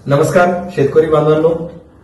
नमस्कार शेतकरी बांधवांनो,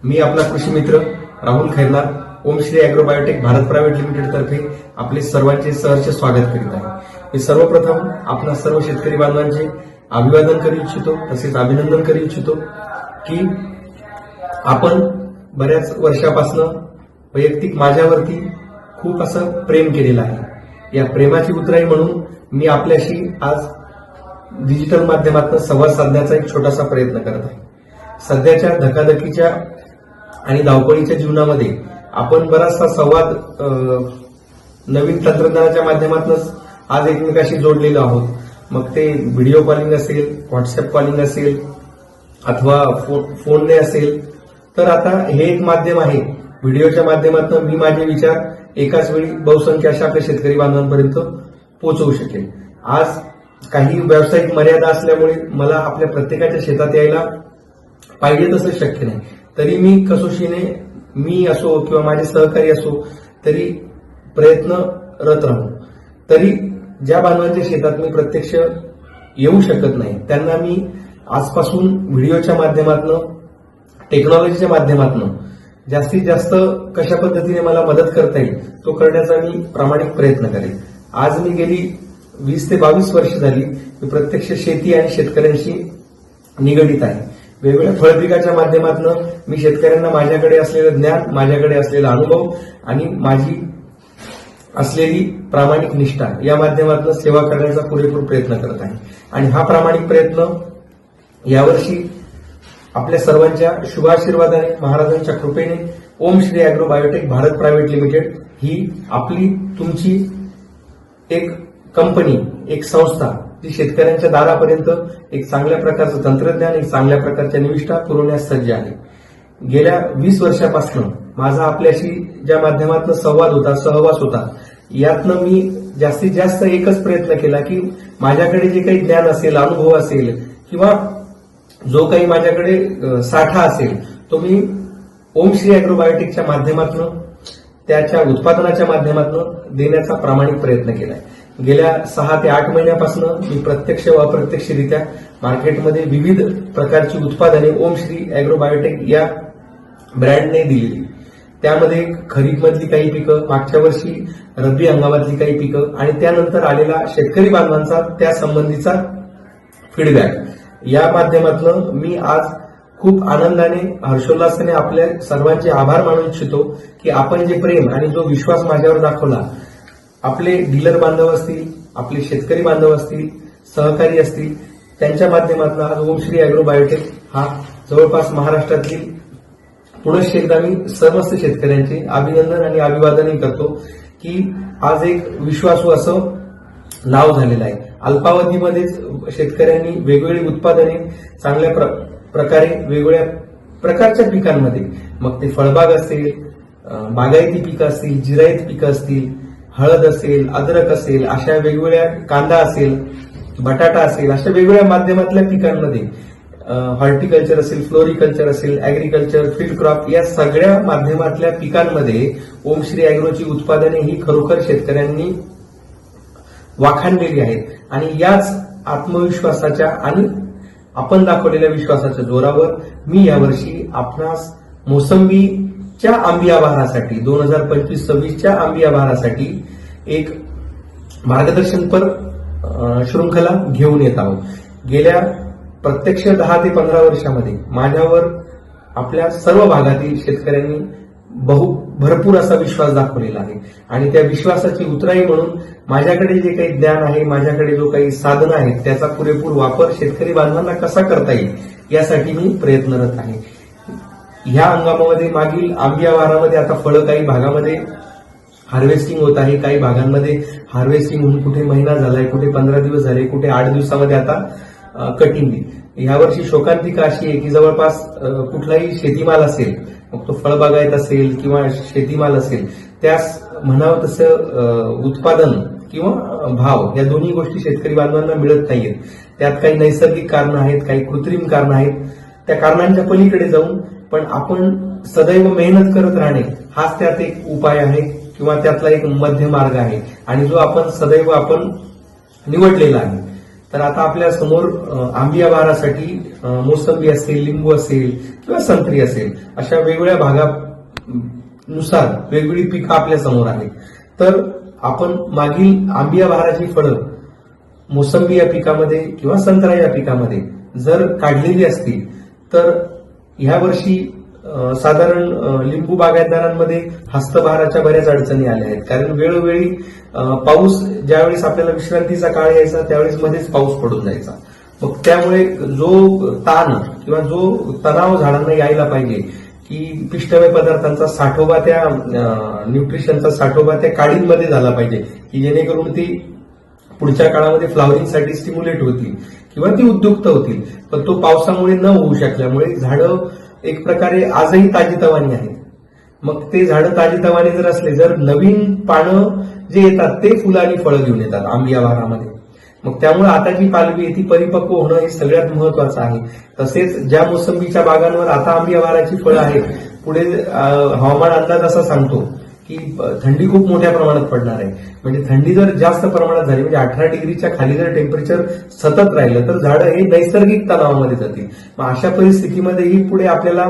मी आपला कृषी मित्र Rahul Khairnar Omshree agro biotech Bharat private limited तर्फे आपले सर्वांचे सहर्ष स्वागत करीत आहे। मी सर्वप्रथम आपल्या सर्व शेतकरी बांधवांचे अभिवादन करू इच्छितो, तसेच अभिनंदन करू इच्छितो की आपण बऱ्याच वर्षापासून वैयक्तिक माझ्यावरती खूप असं प्रेम केलेलं आहे। या प्रेमाची उतराई म्हणून मी आपल्याशी आज डिजिटल माध्यमातून संवाद साधण्याचा एक छोटासा प्रयत्न करत आहे। सध्याच्या धकाधकीच्या आणि धावपळीच्या जीवनामध्ये आपण बराचसा संवाद नवीन तंत्रज्ञानाच्या माध्यमातून आज एकमेकाशी जोडलेलो आहोत। मग ते व्हिडिओ कॉलिंग असेल, व्हॉट्सअप कॉलिंग असेल अथवा फोनने असेल, तर आता हे एक माध्यम आहे। व्हिडिओच्या माध्यमातून मी माझे विचार एकाच वेळी बहुसंख्य अशा आपल्या शेतकरी बांधवांपर्यंत पोहोचवू शकेल। आज काही व्यावसायिक मर्यादा असल्यामुळे मला आपल्या प्रत्येकाच्या शेतात यायला पाहिजे तसं शक्य नाही, तरी मी कसोशीने मी असो किंवा माझे सहकारी असो तरी प्रयत्नरत राहू। तरी ज्या बांधवांच्या शेतात मी प्रत्यक्ष येऊ शकत नाही त्यांना मी आजपासून व्हिडिओच्या माध्यमातून, टेक्नॉलॉजीच्या माध्यमातून जास्तीत जास्त कशा पद्धतीने मला मदत करता येईल तो करण्याचा मी प्रामाणिक प्रयत्न करेन। आज मी गेली 20 ते 22 वर्ष झाली मी प्रत्यक्ष शेती आणि शेतकऱ्यांशी निगडित आहे। वेगवेगळ्या फळपिकाच्या माध्यमातून मी शेतकऱ्यांना माझ्याकडे असलेलं ज्ञान, माझ्याकडे असलेला अनुभव आणि माझी असलेली प्रामाणिक निष्ठा या माध्यमातून सेवा करण्याचा पुरेपूर प्रयत्न करत आहे। आणि हा प्रामाणिक प्रयत्न यावर्षी आपल्या सर्वांच्या शुभाशीर्वादाने, महाराजांच्या कृपेने Omshree agro biotech Bharat private limited ही आपली तुमची एक कंपनी, एक संस्था जी शेतकऱ्यांच्या दारापर्यंत एक चांगल्या प्रकारचं तंत्रज्ञान, एक चांगल्या प्रकारच्या निविष्ठा पुरवण्यास सज्ज आहे। गेल्या 20 वर्षापासून माझा आपल्याशी ज्या माध्यमातून संवाद होता, सहवास होता, यातनं मी जास्तीत जास्त एकच प्रयत्न केला की माझ्याकडे जे काही ज्ञान असेल, अनुभव असेल किंवा जो काही माझ्याकडे साठा असेल तो मी ओमश्री अॅग्रो बायोटेकच्या माध्यमातून, त्याच्या उत्पादनाच्या माध्यमातून देण्याचा प्रामाणिक प्रयत्न केलाय। गेल्या 6 ते 8 महिन्यापासून मी प्रत्यक्ष व अप्रत्यक्षरित्या मार्केटमध्ये विविध प्रकारची उत्पादने ओमश्री अॅग्रो बायोटेक या ब्रँडने दिलेली। त्यामध्ये खरीपमधली काही पिकं, मागच्या वर्षी रब्बी हंगामातली काही पिकं आणि त्यानंतर आलेला शेतकरी बांधवांचा त्या संबंधीचा फीडबॅक या माध्यमातून मी आज खूप आनंदाने, हर्षोल्लासाने आपल्या सर्वांचे आभार मानू इच्छितो की आपण जे प्रेम आणि जो विश्वास माझ्यावर दाखवला, आपले डीलर बांधव असतील, आपले शेतकरी बांधव असतील, सहकारी असतील, त्यांच्या माध्यमातून आज ओमश्री अॅग्रो बायोटेक हा जवळपास महाराष्ट्रातील पुनश्च एकदा मी समस्त शेतकऱ्यांचे अभिनंदन आणि अभिवादनही करतो की आज एक विश्वासू असं नाव झालेलं आहे। अल्पावधीमध्येच शेतकऱ्यांनी वेगवेगळी उत्पादने चांगल्या प्रकारे वेगवेगळ्या प्रकारच्या पिकांमध्ये, मग ते फळबाग असेल, बागायती पिकं असतील, जिरायत पिकं असतील, हळद असेल, अद्रक असेल, अशा वेगवेगळ्या, कांदा असेल, बटाटा असेल, अशा वेगवेगळ्या माध्यमातल्या पिकांमध्ये हॉर्टिकल्चर असेल, फ्लोरिकल्चर असेल, अॅग्रिकल्चर, फील्ड क्रॉप या सगळ्या माध्यमातल्या पिकांमध्ये ओमश्री अॅग्रोची उत्पादने ही खरोखर शेतकऱ्यांनी वाखाणलेली आहेत। आणि याच आत्मविश्वासाच्या आणि आपण दाखवलेल्या विश्वासाच्या जोरावर मी यावर्षी आपणास मोसंबीच्या आंबिया बहारासाठी 2025-26च्या आंबिया बहारासाठी एक मार्गदर्शनपर शृंखला घेऊन येत आहोत। गेल्या प्रत्यक्ष 10 ते 15 वर्षामध्ये माझ्यावर आपल्या सर्व भागातील शेतकऱ्यांनी भरपूर असा विश्वास दाखवलेला आहे आणि त्या विश्वासाची उतराई म्हणून माझ्याकडे जे काही ज्ञान आहे, माझ्याकडे जो काही साधनं आहेत त्याचा पुरेपूर वापर शेतकरी बांधवांना कसा करता येईल यासाठी मी प्रयत्नरत आहे। ह्या हंगामामध्ये मागील आंबिया बहारामध्ये आता फळं काही भागामध्ये हार्वेस्टिंग होत आहे, काही भागांमध्ये हार्वेस्टिंग होऊन कुठे महिना झालाय, कुठे 15 दिवस झाले, कुठे 8 दिवसामध्ये आता कटिंग। यावर्षी शोकांतिका अशी आहे की जवळपास कुठलाही शेतीमाल असेल, मग तो फळबागायत असेल किंवा शेतीमाल असेल, त्यास म्हणावं तसं उत्पादन किंवा भाव या दोन्ही गोष्टी शेतकरी बांधवांना मिळत नाहीयेत। त्यात काही नैसर्गिक कारणं आहेत, काही कृत्रिम कारणं आहेत। त्या कारणांच्या पलीकडे जाऊन पण आपण सदैव मेहनत करत राहणे हाच त्यात एक उपाय आहे किंवा त्यातला एक मध्य मार्ग आहे आणि जो आपण सदैव निवडलेला आहे। तर आता आपल्या समोर आंबिया बहारासाठी मोसंबी असेल, लिंबू असेल किंवा संत्री असेल अशा वेगवेगळ्या भागानुसार वेगवेगळी पिकं आपल्या समोर आहेत. तर आपण मागील आंबिया बहाराची फळं मोसंबी या पिकामध्ये किंवा संत्रा या पिकामध्ये जर काढलेली असतील तर ह्या वर्षी साधारण लिंबू बागायतदारांमध्ये हस्तबहाराच्या बऱ्याच अडचणी आल्या आहेत. कारण वेळोवेळी पाऊस ज्यावेळेस आपल्याला विश्रांतीचा काळ यायचा त्यावेळेस मध्येच पाऊस पडून जायचा. मग त्यामुळे जो ताण किंवा जो तणाव झाडांना यायला पाहिजे की पिष्टमय पदार्थांचा साठोबा त्या न्यूट्रिशनचा साठोबा त्या काडींमध्ये झाला पाहिजे की जेणेकरून ती पुढच्या काळामध्ये फ्लॉवरिंगसाठी स्टिम्युलेट होतील किंवा ती उद्युक्त होतील. पण तो पावसामुळे न होऊ शकल्यामुळे झाडं एक प्रकारे आजही ताजीतवानी आहेत. मग ते झाडं ताजीतवानी जर असले, जर नवीन पानं जे येतात ते फुलं आणि फळं घेऊन येतात आंबिया बहारामध्ये. मग त्यामुळे आता जी पालवी आहे ती परिपक्व होणं हे सगळ्यात महत्वाचं आहे. तसेच ज्या मोसंबीच्या बागांवर आता आंबिया बहाराची फळं आहेत, पुढे हवामान अंदाज असा सांगतो की थंडी खूप मोठ्या प्रमाणात पडणार आहे. म्हणजे थंडी जर जास्त प्रमाणात झाली, म्हणजे 18 डिग्रीच्या खाली जर टेम्परेचर सतत राहिलं तर झाडं हे नैसर्गिक तणावामध्ये जातील. मग अशा परिस्थितीमध्येही पुढे आपल्याला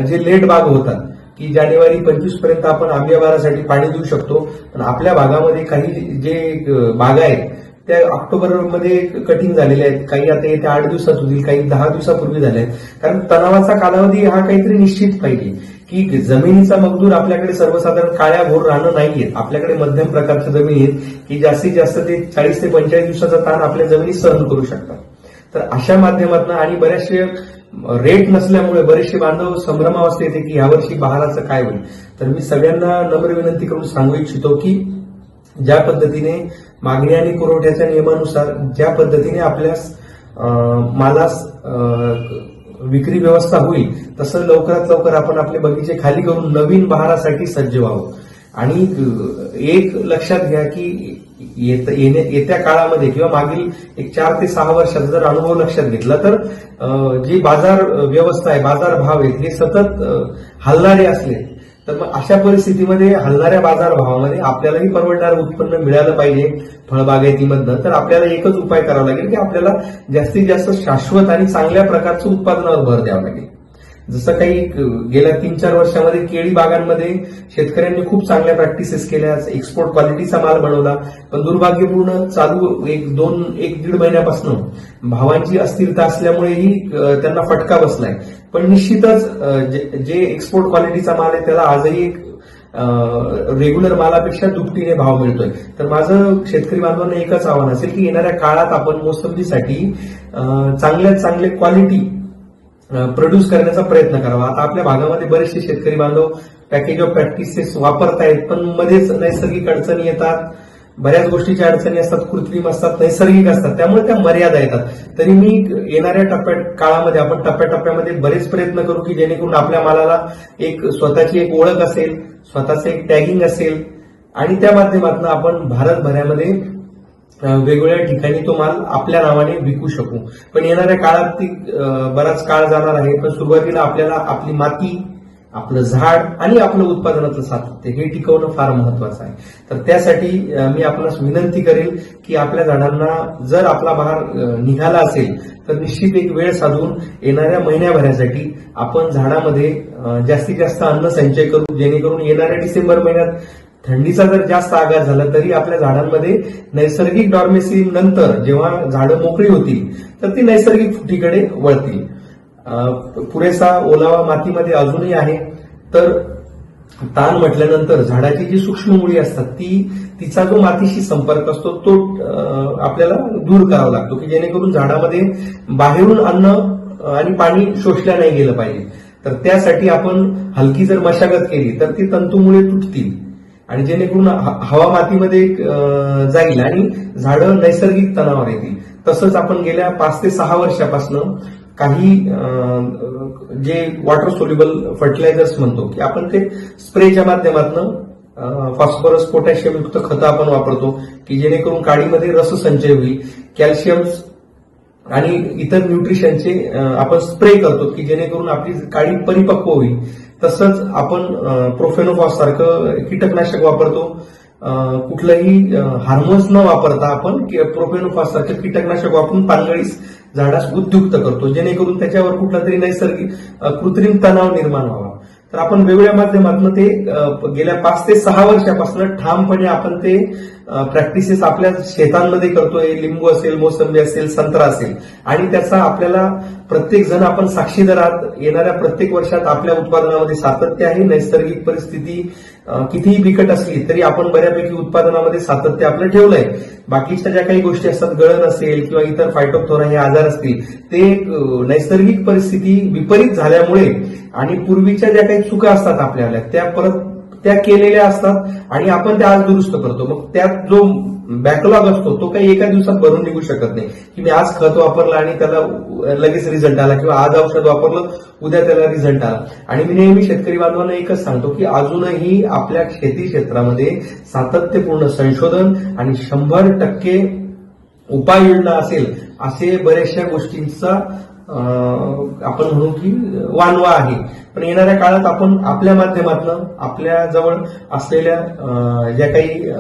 जे लेट बाग होतात की जानेवारी 25 पर्यंत आपण आंबिया बहारासाठी पाणी देऊ शकतो, पण आपल्या भागामध्ये काही जे बागा आहेत त्या ऑक्टोबरमध्ये कटिंग झालेल्या आहेत, काही आता येत्या 8 दिवसात होतील, काही 10 दिवसापूर्वी झाल्या आहेत. कारण तणावाचा कालावधी हा काहीतरी निश्चित पाहिजे की जमिनीचा मजदूर आपल्याकडे सर्वसाधारण काळ्या भोर रानं नाहीयेत. आपल्याकडे मध्यम प्रकारच्या जमिनी आहेत की जास्तीत जास्त ते 40 ते 45 दिवसाचा ताण आपल्या जमिनी सहन करू शकतात. तर अशा माध्यमातून आणि बरेचसे रेट नसल्यामुळे बरेचसे बांधव संभ्रमावस्थेत येते की यावर्षी बहाराचं काय होईल. तर मी सगळ्यांना नम्र विनंती करून सांगू इच्छितो की ज्या पद्धतीने मागणी आणि पुरवठ्याच्या नियमानुसार ज्या पद्धतीने आपल्यास मालास विक्री व्यवस्था होईल तसं लवकरात लवकर आपण आपले बगीचे खाली करून नवीन बहारासाठी सज्ज व्हावं. आणि एक लक्षात घ्या की येत्या काळामध्ये किंवा मागील एक 4 ते 6 वर्षाचा जर अनुभव लक्षात घेतला तर जी बाजार व्यवस्था आहे, बाजार भाव आहेत हे सतत हलणारे असले तर मग अशा परिस्थितीमध्ये हलणाऱ्या बाजारभावामध्ये आपल्यालाही परवडणारं उत्पन्न मिळालं पाहिजे फळबागायतीमधनं. तर आपल्याला एकच उपाय करावा लागेल की आपल्याला जास्तीत जास्त शाश्वत आणि चांगल्या प्रकारचं उत्पादनावर भर द्यावा लागेल. जसं काही गेल्या 3-4 वर्षामध्ये केळी बागांमध्ये शेतकऱ्यांनी खूप चांगल्या प्रॅक्टिसेस केल्या, एक्सपोर्ट क्वालिटीचा माल बनवला. पण दुर्भाग्यपूर्ण चालू 1-1.5 महिन्यापासून भावांची अस्थिरता असल्यामुळेही त्यांना फटका बसलाय. पण निश्चितच जे एक्सपोर्ट क्वालिटीचा माल आहे त्याला आजही एक रेग्युलर मालापेक्षा दुपटीने भाव मिळतोय. तर माझं शेतकरी बांधवांना एकच आव्हान असेल की येणाऱ्या काळात आपण मोसंबीसाठी चांगल्यात चांगले क्वालिटी प्रोड्यूस करण्याचा प्रयत्न करावा. आता आपल्या भागामध्ये बरेचसे शेतकरी बांधव पॅकेज ऑफ प्रॅक्टिसेस वापरतायत, पण मध्येच नैसर्गिक अडचणी येतात, बऱ्याच गोष्टीच्या अडचणी असतात, कृत्रिम असतात, नैसर्गिक असतात, त्यामुळे त्या मर्यादा येतात. तरी मी येणाऱ्या काळामध्ये आपण टप्प्याटप्प्यामध्ये बरेच प्रयत्न करू की जेणेकरून आपल्या मालाला एक स्वतःची एक ओळख असेल, स्वतःचं एक टॅगिंग असेल आणि त्या माध्यमातून आपण भारतभरामध्ये वेगवेगळ्या ठिकाणी तो माल आपल्या नावाने विकू शकू. पण येणाऱ्या काळात ती बराच काळ जाणार आहे. पण सुरुवातीला आपल्याला आपली माती, आपलं झाड आणि आपलं उत्पादनाचं सातत्य हे टिकवणं फार महत्वाचं आहे. तर त्यासाठी मी आपणास विनंती करेल की आपल्या झाडांना जर आपला बहार निघाला असेल तर निश्चित एक वेळ साधून येणाऱ्या महिन्याभरासाठी आपण झाडामध्ये जास्तीत जास्त अन्न संचय करू, जेणेकरून येणाऱ्या डिसेंबर महिन्यात थंडीचा जर जास्त आघात झाला तरी आपल्या झाडांमध्ये नैसर्गिक डॉर्मेसी नंतर जेव्हा झाडं मोकळी होतील तर ती नैसर्गिक फुटीकडे वळतील. पुरेसा ओलावा मातीमध्ये अजूनही आहे. तर ताण म्हटल्यानंतर झाडाची जी सूक्ष्म मुळी असतात तिचा जो मातीशी संपर्क असतो तो आपल्याला दूर करावा लागतो की जेणेकरून झाडामध्ये बाहेरून अन्न आणि पाणी शोषल्या नाही गेलं पाहिजे. तर त्यासाठी आपण हलकी जर मशागत केली तर ती तंतुमुळे तुटतील आणि जेणेकरून हवा मातीमध्ये जाईल आणि झाडं नैसर्गिक तणावर येतील. तसंच आपण गेल्या 5 ते 6 वर्षापासून काही जे वॉटर सोल्युबल फर्टिलायझर्स म्हणतो की आपण ते स्प्रेच्या माध्यमातून फॉस्फरस, पोटॅशियम युक्त खतं आपण वापरतो की जेणेकरून काडीमध्ये रससंचय होईल. कॅल्शियम आणि इतर न्यूट्रिशनचे आपण स्प्रे करतो की जेणेकरून आपली काडी परिपक्व होईल. तसंच आपण प्रोफेनोफॉस सारखं कीटकनाशक वापरतो कुठलंही हार्मोन्स न वापरता आपण प्रोपेनोफॉस सारखे कीटकनाशक वापरून पानगळीस झाडास उद्युक्त करतो, जेणेकरून त्याच्यावर कुठला तरी नैसर्गिक कृत्रिम तणाव निर्माण व्हावा. तर आपण वेगवेगळ्या माध्यमातून ते गेल्या 5 ते 6 वर्षापासून ठामपणे आपण ते प्रॅक्टिसेस आपल्या शेतांमध्ये करतोय. लिंबू असेल, मोसंबी असेल, संत्रा असेल, आणि त्याचा आपल्याला प्रत्येक जण आपण साक्षीदार आहात. येणाऱ्या प्रत्येक वर्षात आपल्या उत्पादनामध्ये सातत्य आहे. नैसर्गिक परिस्थिती कितीही बिकट असली तरी आपण बऱ्यापैकी उत्पादनामध्ये सातत्य आपलं ठेवलंय. बाकीच्या ज्या काही गोष्टी असतात, गळण असेल किंवा इतर फायटोप्थोरा हे आजार असतील, ते नैसर्गिक परिस्थिती विपरीत झाल्यामुळे आणि पूर्वीच्या ज्या काही चुका असतात आपल्याला त्या केलेल्या असतात आणि आपण त्या आज दुरुस्त करतो. मग त्यात जो बॅकलॉग असतो तो काही एका दिवसात भरून निघू शकत नाही, की मी आज खत वापरलं आणि त्याला लगेच रिझल्ट आला, किंवा आज औषध वापरलं उद्या त्याला रिझल्ट आला. आणि मी नेहमी शेतकरी बांधवांना एकच सांगतो की अजूनही आपल्या शेती क्षेत्रामध्ये सातत्यपूर्ण संशोधन आणि 100% उपाययोजना असेल असे बऱ्याचशा गोष्टींचा आपण म्हणू की वानवा आहे. पण येणाऱ्या काळात आपण आपल्या माध्यमातून आपल्या जवळ असलेल्या ज्या काही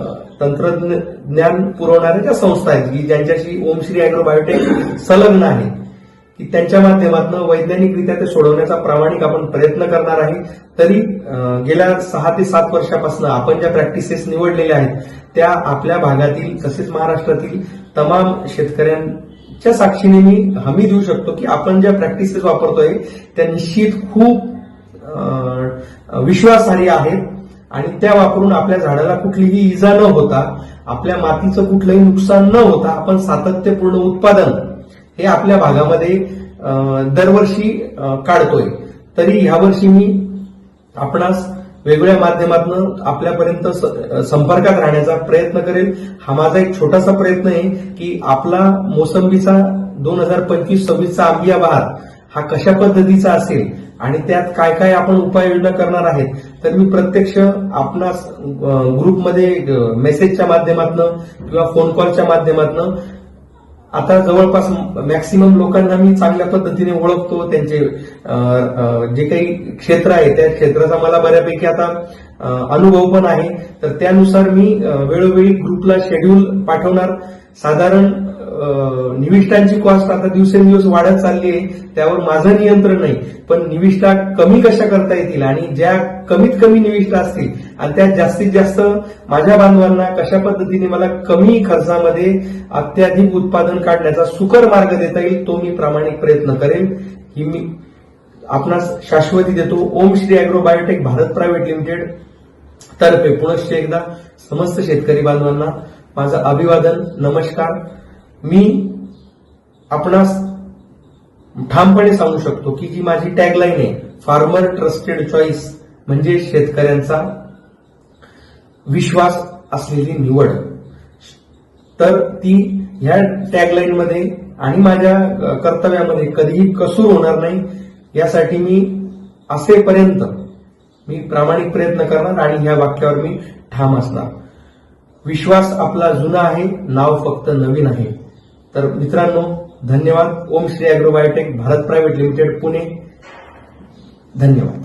तंत्रज्ञान पुरवणाऱ्या ज्या संस्था आहेत की ज्यांच्याशी ओमश्री अॅग्रोबायोटेक संलग्न आहे, की त्यांच्या माध्यमातून वैज्ञानिकरित्या ते सोडवण्याचा प्रामाणिक आपण प्रयत्न करणार आहे. तरी गेल्या 6 ते 7 वर्षापासून आपण ज्या प्रॅक्टिसेस निवडलेल्या आहेत त्या आपल्या भागातील तसेच महाराष्ट्रातील तमाम शेतकऱ्यांच्या साक्षीने मी हमी देऊ शकतो की आपण ज्या प्रॅक्टिसेस वापरतोय त्या निश्चित खूप विश्वासार्ह आहेत आणि त्या वापरून आपल्या झाडाला कुठलीही इजा न होता, आपल्या मातीचं कुठलंही नुकसान न होता आपण सातत्यपूर्ण उत्पादन हे आपल्या भागामध्ये दरवर्षी काढतोय. तरी ह्यावर्षी मी आपणास वेगवेगळ्या माध्यमातून आपल्यापर्यंत संपर्कात राहण्याचा प्रयत्न करेल. हा माझा एक छोटासा प्रयत्न आहे की आपला मोसंबीचा 2025-26चा आंबिया बहार हा कशा पद्धतीचा असेल आणि त्यात काय काय आपण उपाययोजना करणार आहेत. तर मी प्रत्यक्ष आपणास ग्रुपमध्ये मेसेजच्या माध्यमातून किंवा फोन कॉलच्या माध्यमातून आता जवळपास मॅक्सिमम लोकांना मी चांगल्या पद्धतीने ओळखतो. त्यांचे जे काही क्षेत्र आहे त्या क्षेत्राचा मला बऱ्यापैकी आता अनुभव पण आहे. तर त्यानुसार मी वेळोवेळी ग्रुपला शेड्यूल पाठवणार. साधारण निविष्ठांची कॉस्ट आता दिवसेंदिवस वाढत चालली आहे, त्यावर माझं नियंत्रण नाही, पण निविष्ठा कमी कशा करता येतील आणि ज्या कमीत कमी निविष्ठा असतील आणि त्यात जास्तीत जास्त माझ्या बांधवांना कशा पद्धतीने मला कमी खर्चामध्ये अत्याधिक उत्पादन काढण्याचा सुकर मार्ग देता येईल तो मी प्रामाणिक प्रयत्न करेन. ही मी आपणास शाश्वती देतो. ओमश्री अॅग्रोबायोटेक भारत प्रायव्हेट लिमिटेड तर्फे पुनश्च एकदा समस्त शेतकरी बांधवांना माझं अभिवादन, नमस्कार. मी आपणास ठामपणे सांगू शकतो की जी माझी टॅगलाईन आहे, फार्मर ट्रस्टेड चॉईस, म्हणजे शेतकऱ्यांचा विश्वास असलेली निवड, तर ती ह्या टॅगलाईन मध्ये आणि माझ्या कर्तव्यामध्ये कधीही कसूर होणार नाही. यासाठी मी असेपर्यंत मी प्रामाणिक प्रयत्न करणार आणि ह्या वाक्यावर मी ठाम असणार. विश्वास आपला जुना आहे, नाव फक्त नवीन आहे. तर मित्रांनो, धन्यवाद. ओमश्री अॅग्रोबायोटेक भारत प्रायव्हेट लिमिटेड पुणे. धन्यवाद.